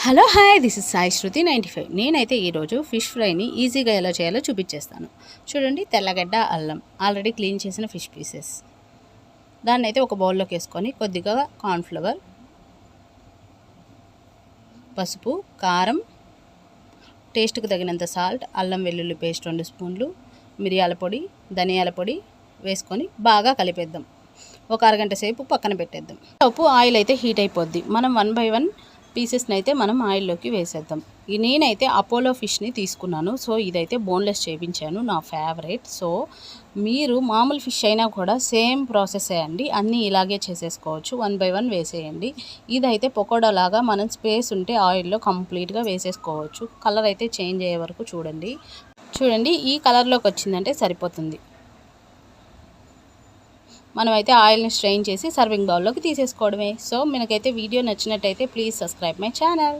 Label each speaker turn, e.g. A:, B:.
A: Hello hi this is Sai Shruti 95. నేనైతే ఈరోజు fish ఫ్రైని ఈజీగా ఎలా చేయాలో చూపించేస్తాను. చూడండి, తెల్లగడ్డ, అల్లం ఆల్రెడీ క్లీన్ చేసిన ఫిష్ పీసెస్. దాన్ని అయితే ఒక బౌల్లోకి వేసుకొని కొద్దిగా కార్న్ఫ్లవర్, పసుపు, కారం, టేస్ట్కి తగినంత సాల్ట్, అల్లం వెల్లుల్లి పేస్ట్ 2 స్పూన్లు, మిరియాల పొడి, ధనియాల పొడి వేసుకొని బాగా కలిపేద్దాం. ఒక అరగంట సేపు పక్కన పెట్టేద్దాం. లోపు ఆయిల్ అయితే హీట్ అయిపోద్ది. మనం 1 by 1 పీసెస్ని అయితే మనం ఆయిల్లోకి వేసేద్దాం. నేనైతే అపోలో ఫిష్ని తీసుకున్నాను. సో ఇదైతే బోన్లెస్ చేయించాను, నా ఫేవరెట్. సో మీరు మామూలు ఫిష్ అయినా కూడా సేమ్ ప్రాసెస్ అండి, అన్నీ ఇలాగే చేసేసుకోవచ్చు. 1 by 1 వేసేయండి. ఇదైతే పకోడా లాగా మనం స్పేస్ ఉంటే ఆయిల్లో కంప్లీట్గా వేసేసుకోవచ్చు. కలర్ అయితే చేంజ్ అయ్యే వరకు చూడండి, ఈ కలర్లోకి వచ్చిందంటే సరిపోతుంది. మనమైతే ఆయిల్ని స్ట్రెయిన్ చేసి సర్వింగ్ బౌల్లోకి తీసేసుకోవడమే. సో మనకైతే వీడియో నచ్చినట్టయితే ప్లీజ్ సబ్స్క్రైబ్ మై ఛానల్.